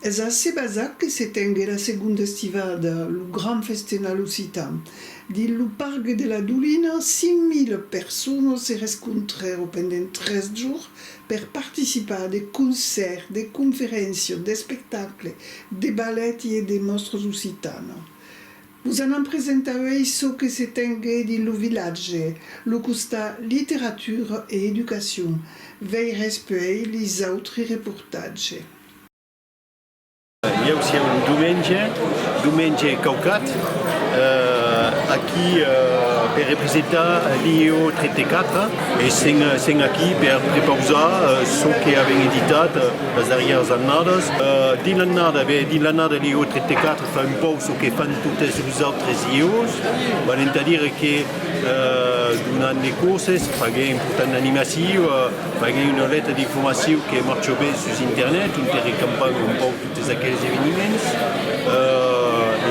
Es a Sebazac que se tengue la segunda estivada, lo Gran Festival Occitan. Di lo Parque de la Dolina, 5.000 persones se rescontrèrent pendant 13 jours per participar a des concerts, des conférences, des spectacles, des ballets et des mostres occitanes. Vous en presentarez ce que se tengue di lo village, lo costa littérature et éducation. Vei respect les autres reportages. Hi ha aussi un diumenge caucat, aquí per representar l'IEO 34 e sen aquí per prepausar so que havem editat les darreres annades. Dins l'annada l'IEO 34 fa un pou so que fan totes les altres IEOs, volen dir que durant les curses faguem important animació, faguem una letra d'informació que marxa bé sur internet, on te recampant un pou tots aquells esdeveniments.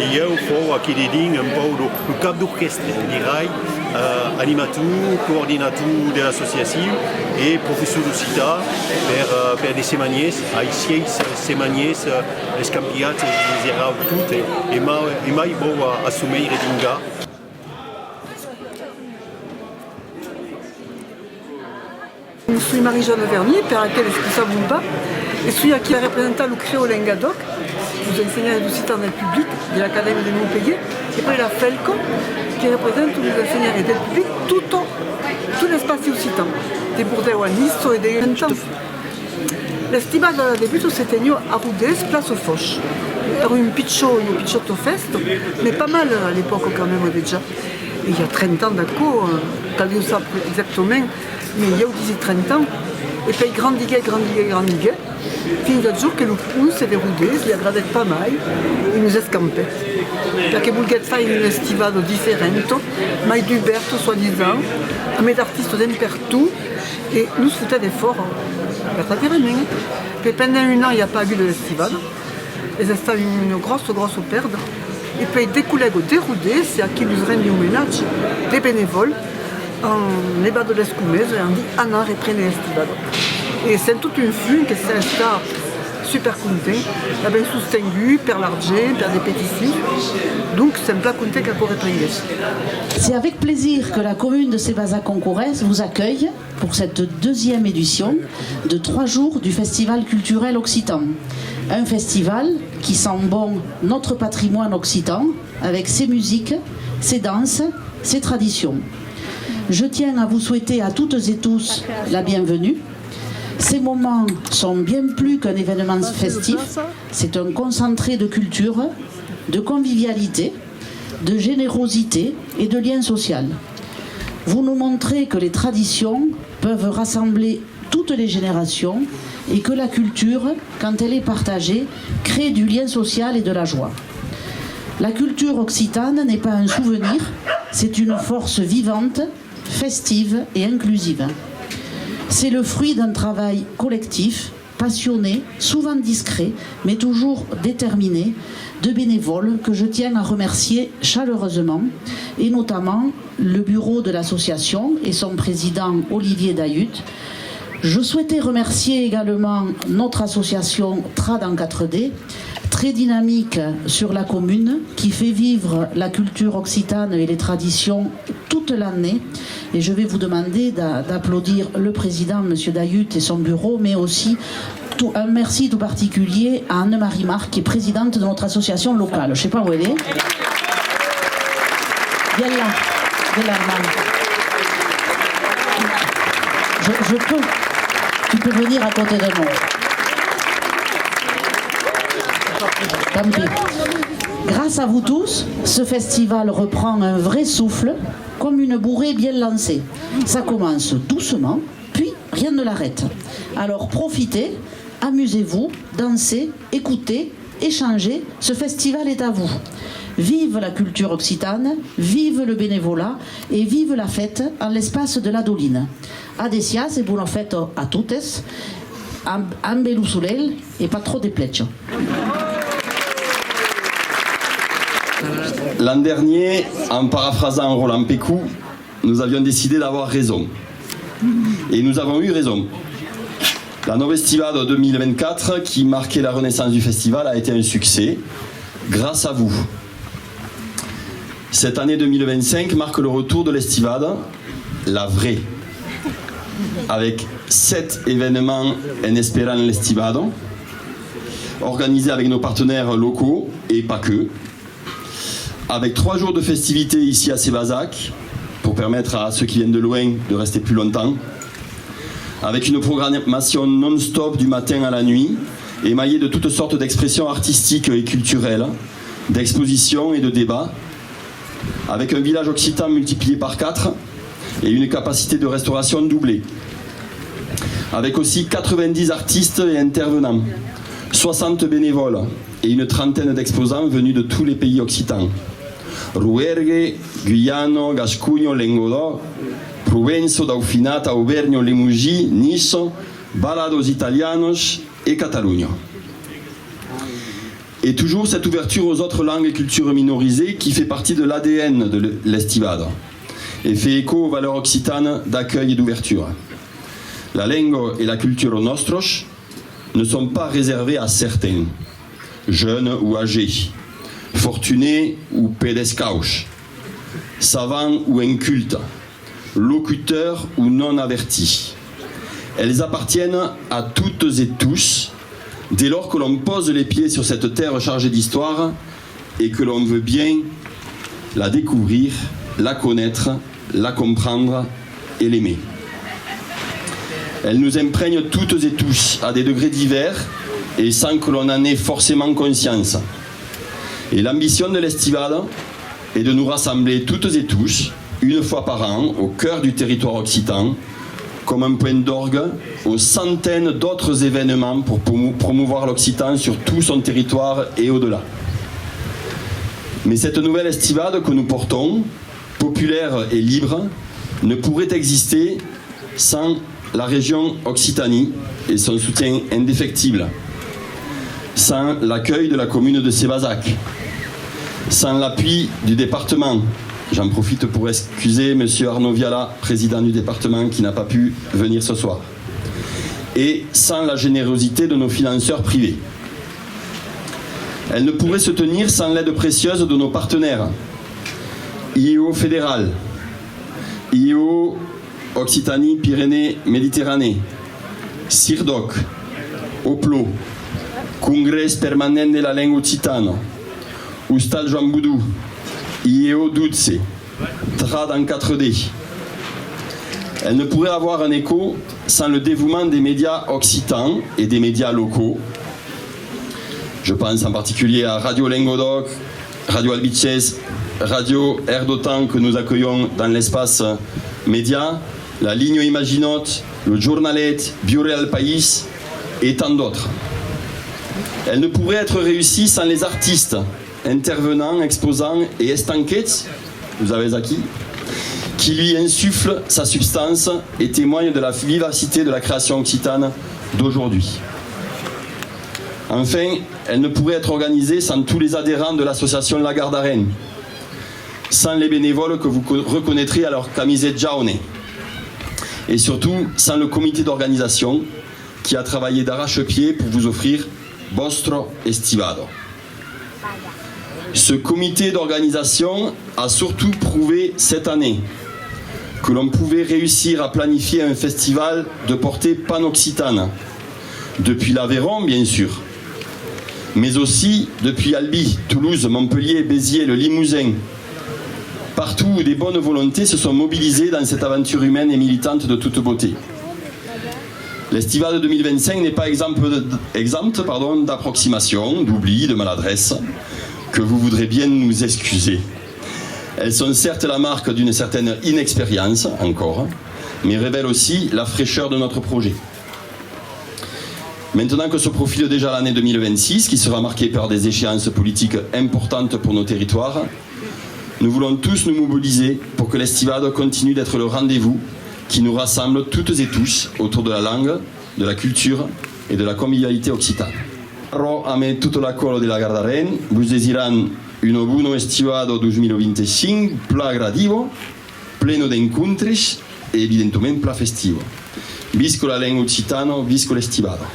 I jo fou aquí de dins un pou el cap d'orquestra, dirai, animator, coordinator de l'associació i professor d'occità per les setmanes, als 6 setmanes, els campionats les erau tot i mai vau assumir e dingar. Je suis Marie-Jeanne Vernier, per laquelle je suis Sabumba, et je suis qui représente le créole Ngadoc, vous enseignez l'occitan dans le public de l'Académie de Montpellier, et puis la Felco, qui représente les enseignants et le public tout l'espace occitan, des Bourdais à Nice et des Gentans. L'estival de la début s'est tenu à Roudès, place aux Foches. Il y a eu un Pichotto Fest, mais pas mal à l'époque quand même déjà. Et il y a 30 ans d'accord, quand on sait exactement, mais il y a aussi 30 ans. Et puis grandiguait. Fins al jour que nous s'est déroulé, il y a gradé pas mal, et nous escampait. Perché voulait faire une estivade différente, mais d'Huberto soi-disant, mais d'artistes d'un partout, et nous foutait d'efforts à la Pyrénées. Puis pendant un an, il n'y a pas eu de l'estivade, et c'était une grosse perte. Et puis des collègues déroulés, c'est à qui nous rendons hommage, des bénévoles, en Eba de l'Escumez, et on dit Anna reprenez l'estivade. Et c'est toute une fume que c'est un star super content, la bien soutenu, per l'argent, per des pétitions. Donc c'est un plat content qu'à correspondre. C'est avec plaisir que la commune de Sébazac-Concourès vous accueille pour cette deuxième édition de 3 jours du Festival culturel occitan. Un festival qui sent bon notre patrimoine occitan avec ses musiques, ses danses, ses traditions. Je tiens à vous souhaiter à toutes et tous la bienvenue. Ces moments sont bien plus qu'un événement festif, c'est un concentré de culture, de convivialité, de générosité et de lien social. Vous nous montrez que les traditions peuvent rassembler toutes les générations et que la culture, quand elle est partagée, crée du lien social et de la joie. La culture occitane n'est pas un souvenir, c'est une force vivante, festive et inclusive. C'est le fruit d'un travail collectif, passionné, souvent discret, mais toujours déterminé, de bénévoles que je tiens à remercier chaleureusement, et notamment le bureau de l'association et son président Olivier Dahut. Je souhaitais remercier également notre association Trad en 4D, très dynamique sur la commune, qui fait vivre la culture occitane et les traditions toute l'année. Et je vais vous demander d'applaudir le président, M. Dahut, et son bureau, mais aussi un merci tout particulier à Anne-Marie Marc, qui est présidente de notre association locale. Je ne sais pas où elle est. Viens là, Anne-Marie. Je peux. Tu peux venir à côté de moi. Tant pis. Grâce à vous tous, ce festival reprend un vrai souffle, comme une bourrée bien lancée. Ça commence doucement, puis rien ne l'arrête. Alors profitez, amusez-vous, dansez, écoutez, échangez, ce festival est à vous. Vive la culture occitane, vive le bénévolat et vive la fête en l'espace de la Doline. Adesias et buona fête à toutes, un bel soleil et pas trop de pleccio. L'an dernier, en paraphrasant Roland Pécou, nous avions décidé d'avoir raison. Et nous avons eu raison. La Novestivado 2024, qui marquait la renaissance du festival, a été un succès, grâce à vous. Cette année 2025 marque le retour de l'Estivada, la vraie, avec 7 événements en espérant l'Estivado, organisés avec nos partenaires locaux et pas que, avec 3 jours de festivités ici à Sébazac, pour permettre à ceux qui viennent de loin de rester plus longtemps, avec une programmation non-stop du matin à la nuit, émaillée de toutes sortes d'expressions artistiques et culturelles, d'expositions et de débats, avec un village occitan multiplié par 4 et une capacité de restauration doublée, avec aussi 90 artistes et intervenants, 60 bénévoles et une trentaine d'exposants venus de tous les pays occitans. Rouergue, Guyano, Gascugno, Lengodoc, Provenço, Dauphinat, Auvergne, Limousin, Nice, Balados Italianos et Catalunya. Et toujours cette ouverture aux autres langues et cultures minorisées qui fait partie de l'ADN de l'Estivada et fait écho aux valeurs occitanes d'accueil et d'ouverture. La langue et la culture nostros ne sont pas réservées à certains, jeunes ou âgés, fortunés ou pedescauches, savants ou incultes, locuteurs ou non avertis. Elles appartiennent à toutes et tous, dès lors que l'on pose les pieds sur cette terre chargée d'histoire et que l'on veut bien la découvrir, la connaître, la comprendre et l'aimer. Elles nous imprègnent toutes et tous à des degrés divers et sans que l'on en ait forcément conscience. Et l'ambition de l'Estivada est de nous rassembler toutes et tous, une fois par an, au cœur du territoire occitan, comme un point d'orgue aux centaines d'autres événements pour promouvoir l'Occitan sur tout son territoire et au-delà. Mais cette nouvelle Estivade que nous portons, populaire et libre, ne pourrait exister sans la région Occitanie et son soutien indéfectible, sans l'accueil de la commune de Sébazac, sans l'appui du département. J'en profite pour excuser M. Arnaud Viala, président du département, qui n'a pas pu venir ce soir. Et sans la générosité de nos financeurs privés. Elle ne pourrait se tenir sans l'aide précieuse de nos partenaires. IEO fédéral, IEO Occitanie, Pyrénées, Méditerranée, CIRDOC, OPLO, Congrès permanent de la langue occitane, Ustal Joan Boudou, IEO Dutse, Trad en 4D. Elle ne pourrait avoir un écho sans le dévouement des médias occitans et des médias locaux. Je pense en particulier à Radio Lengodoc, Radio Albiches, Radio Air d'Otan que nous accueillons dans l'espace média, la Ligne Imaginote, le Journalet, Bioreal País et tant d'autres. Elle ne pourrait être réussie sans les artistes, intervenants, exposants et estanquets, vous avez acquis, qui lui insuffle sa substance et témoigne de la vivacité de la création occitane d'aujourd'hui. Enfin, elle ne pourrait être organisée sans tous les adhérents de l'association La Gardarène, sans les bénévoles que vous reconnaîtrez à leur camisette jaune, et surtout sans le comité d'organisation qui a travaillé d'arrache-pied pour vous offrir Vostro Estivado. Ce comité d'organisation a surtout prouvé cette année que l'on pouvait réussir à planifier un festival de portée pan-occitane, depuis l'Aveyron bien sûr, mais aussi depuis Albi, Toulouse, Montpellier, Béziers, le Limousin, partout où des bonnes volontés se sont mobilisées dans cette aventure humaine et militante de toute beauté. L'Estivade 2025 n'est pas exempte d'approximations, d'oubli, de maladresse, que vous voudrez bien nous excuser. Elles sont certes la marque d'une certaine inexpérience, encore, mais révèlent aussi la fraîcheur de notre projet. Maintenant que se profile déjà l'année 2026, qui sera marquée par des échéances politiques importantes pour nos territoires, nous voulons tous nous mobiliser pour que l'Estivade continue d'être le rendez-vous qui nous rassemble toutes et tous autour de la langue, de la culture et de la convivialité occitane. Ame tutto l'accordo de la Gardarène, vous désirant un buon Estivado 2025, pla gradivo, pleno d'encontres et evidentemente pla festivo. Visco la lingua occitana, visco l'estivado.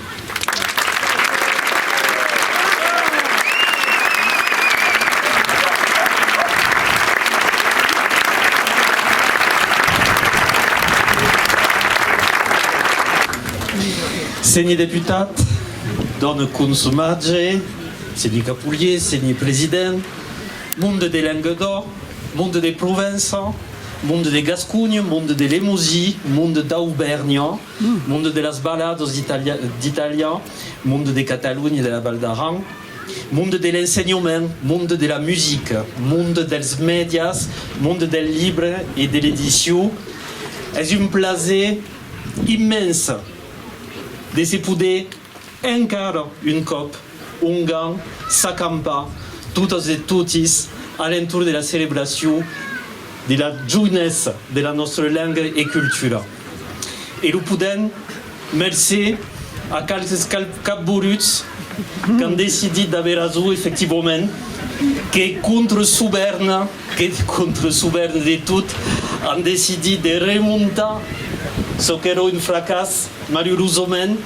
Senyi deputat, doamnă consumage, senyi Capulier, senyi president, monde de Languedoc, monde de Provence, monde de Gascogne, monde de Limousin, monde d'Auvergne, monde de las Balados d'Italia, monde de Catalogne et de la Val d'Aran, monde de l'enseignement, monde de la musique, monde dels médias, monde del livre et de l'édition. C'est un plaisir immense de se poder encara un cop, un gang, s'acampar, totes et totis, à l'entour de la célébration de la jeunesse de la nostra langue et culture. Et nous podem, merci à quelques capburuts qui ont décidé d'avoir raison, effectivement, que contre souverain de tout, ont décidé de remonter ce qui era un fracàs, malheureusement,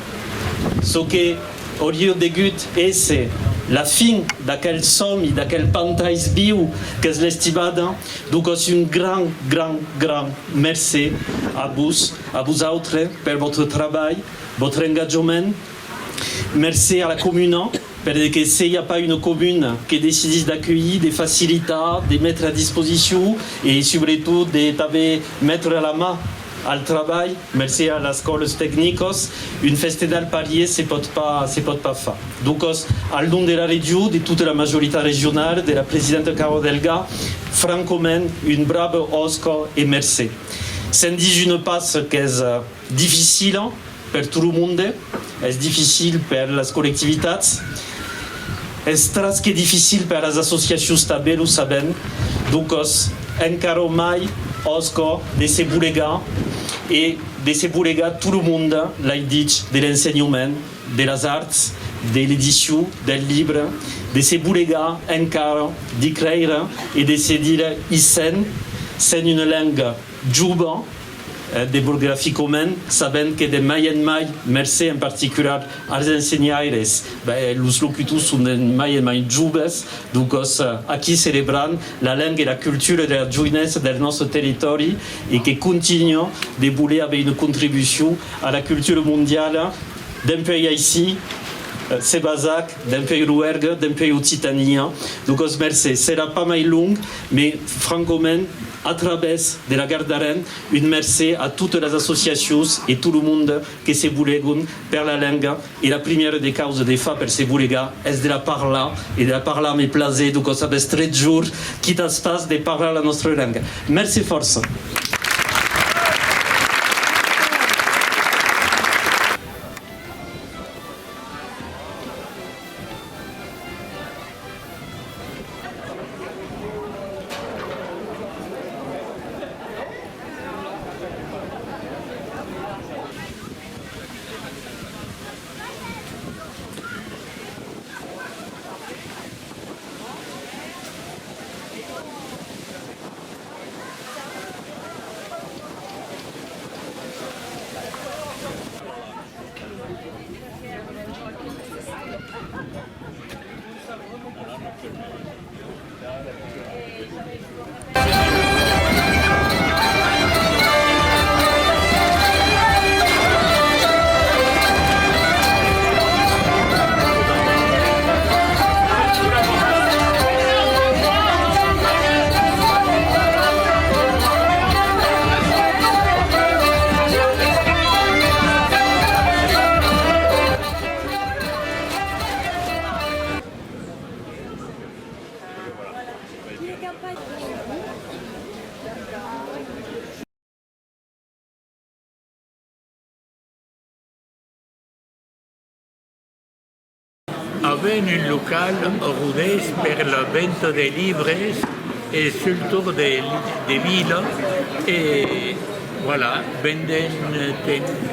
ce qui aurait dû être la fin d'aquel somni, d'aquel pantaix viu que és l'estivada. Donc, c'est un grand merci à vous autres, per votre travail, votre engagement. Merci à la commune, parce que s'il n'y a pas une commune qui décide d'accueillir, de faciliter, de mettre à disposition et surtout de mettre à la main al travail, merci à las escoles tècniques, un festival parier se pot pas faire. Donc, al nom de la région, de toute la majorité régionale, de la présidente Caro Delga, franchement, une brave osco et merci. Sans dire, je ne pense que c'est difficile pour tout le monde, c'est difficile pour les collectivités, c'est très difficile pour les associations stables, vous savez. Donc, encara mai, osco, de se boulegar, et de se boulegar tout le monde, l'a dit, de l'enseignement, de les arts, de l'édition, des livres, de se boulegar encara, d'écrire et de se dire ici, c'est une langue juba, de biographie commune, sabent que de mai en mai, merci en particulier als ensenyaires, les locutors sont de mai en mai jubes, donc aquí celebrant la langue et la culture de la jeunesse del nostre territori et qui continue de vouloir avoir une contribution à la culture mondiale d'un pays ici, c'est Bazac, d'un pays Rouergue, d'un pays Occitanie. Donc merci, sera pas mal long, mais franchement, à travers de la Gardarène, une merci à toutes les associations et tout le monde qui se bouleguent pour la langue. Et la première des causes des femmes pour se bouleguer est de la parler, et de la parler me plaisir, donc ça fait 13 jours qui se passe de parler la notre langue. Merci force. avait un local Rodez pour la vente de livres et surtout de villes. Et voilà, venden,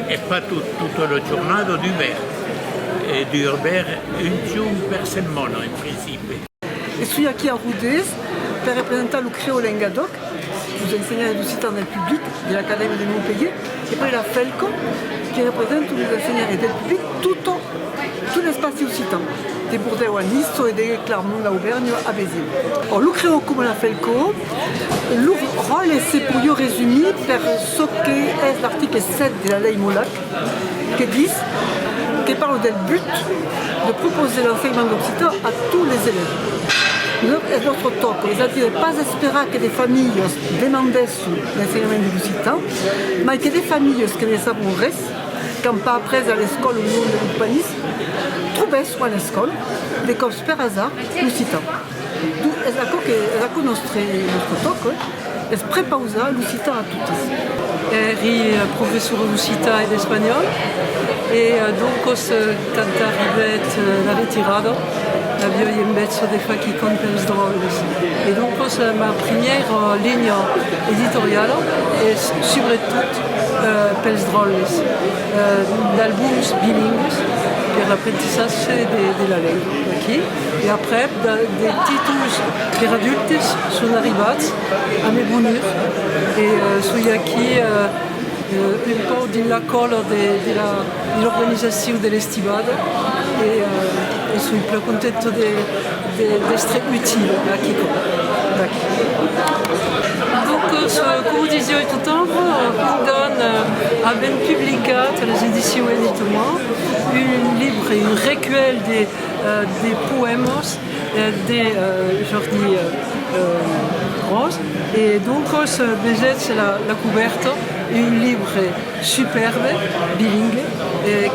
et pas toute la journée d'Uber. Et d'Uber, une jour per semaine en principe. Je suis ici à Rodez pour représenter le Créole Languedoc. Vous enseignez l'occitan dans le public de l'Académie de Montpellier. Et puis la Felco, qui représente tous les enseignants et le public, tout l'espace occitan, des Bordeaux à Nice et des Clermont à Auvergne à Béziers. Alors, le créo comme la Felco, le rôle est pour y résumer par ce qu'est l'article 7 de la loi Molac, qui parle du but de proposer l'enseignement d'occitan à tous les élèves. Notre toc, c'est-à-dire pas espérer que des familles demandassent l'enseignement de l'occitan, mais que des familles qui ne savent rien, quand pas après à l'école ou au de l'urbanisme, trouvessent à l'école des cours per hasard l'occitan. Donc, c'est notre toc, es prepausa l'occitan a tutti. Eri professor d'occità e d'espagnol e doncos quand arribet la retirada havia invece de faki con pels droles. E doncos ma première ligne editoriale e sobretot pels droles d'albums bilingues per l'apprentissage de la lingua aquí. E après des títols per adultes són arribats a me bonheur e sui aquí un po' din la cola de l'organizzazione dell'estivada e sui più contento d'essere utile a chi Donc, comme vous disiez tout à l'heure, Pingon a bien publié à les éditions Editoma un livre, un recueil des poèmes de Jordi Rose. Et donc, c'est la couverture, un livre superbe, bilingue,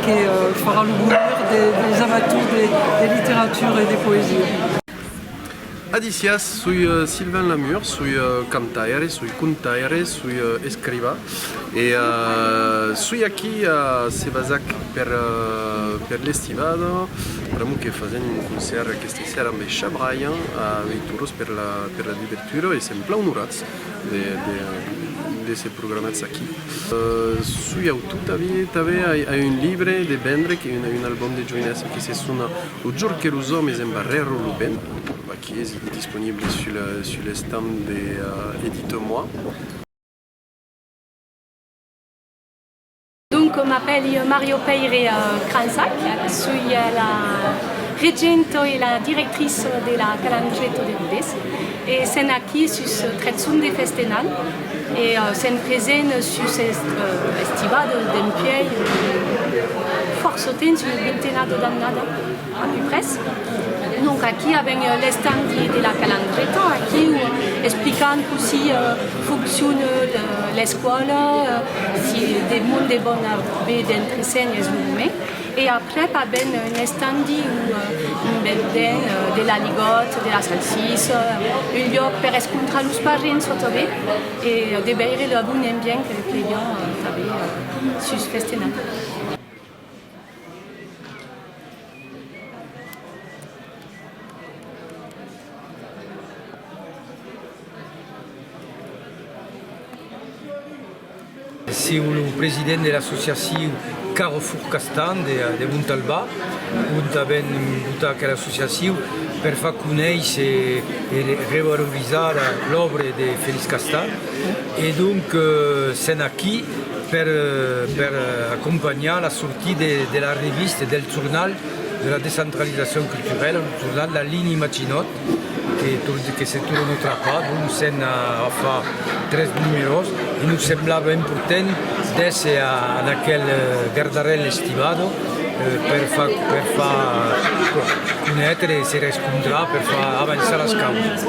qui fera le bonheur des amateurs de littérature et de poésie. Adicias, sui Sylvain Lamure, sui cantaire, sui contaire, sui escriva e sui aqui se basac per l'estivado, abbiamo che facendo un concert questa sera amb Chabraian a Veituros per la divertura e siamo plau onorats de ces programmes aquí. Sui aututavi també hay un livre de vendre, que un album de Joines que se sona O Jur que los hommes embarrero Luben, qui est disponible sur le stand de Edite-moi. Donc, je m'appelle Mario Peire Kransac, je suis la reggente et la directrice de la Calandretto de Rodez. Et c'est ici sur ce traitsun de festenal et c'est présent sur cette estivade d'un pied force temps sur une vingtaine d'années à peu près. Donc ici avec les stands de la Calandretto, qui expliquant aussi fonctionne l'école, si des mondes de bonne d'entraîner les et après, pas ben un stand où de la ligote, de la salsisse, un lieu pour rencontrer les parents et de veiller le bon ambiance que les clients avaient sur ce festival. C'est le président de l'association Carrefour Castan de Montalbà, on a ben votat a l'associació per fer conèixer i revaloritzar l'obra de Félix Castan. Et donc c'est aquí per accompagnar la sortie de la revista del journal de la décentralisation culturelle, le journal La Ligne Maginot, que se tourne a Trapà, donc c'est a fa 3 numéros i nous semblava important d'ésser en aquel gardarel estivado per far conèixer i se rescontrar, per fer avançar les causes.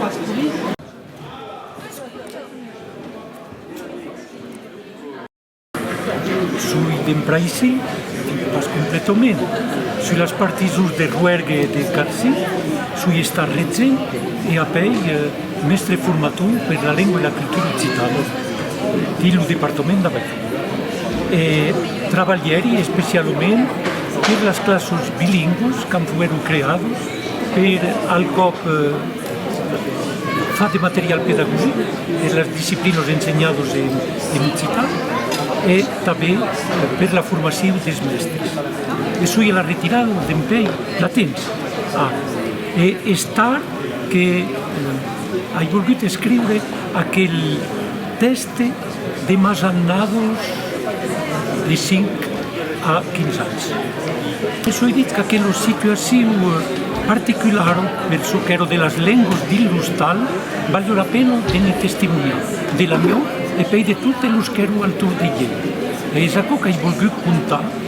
Sui d'empraisi, pas completament. Sui les partisos de Ruergue de Carci, sui estar regent e apoi mestre formator per la lingua e la cultura occitana del Departament d'Avall. E treballeri especialment per les classes bilingües que fueron creados per al cop fa de material pedagògic e les disciplines ensenyados en occità e també per la formació dels mestres. E sui la retirada d'empell la temps. E estar que he volgut escriure aquell text de más annados de 5 a 15 anys. Això he dit que aquella situació particular verso che ero delle lingue dell'Ustal vale la pena tenere testimoniare della mia e poi di tutte le che ero al tour di ieri. E è ciò che ho voluto contare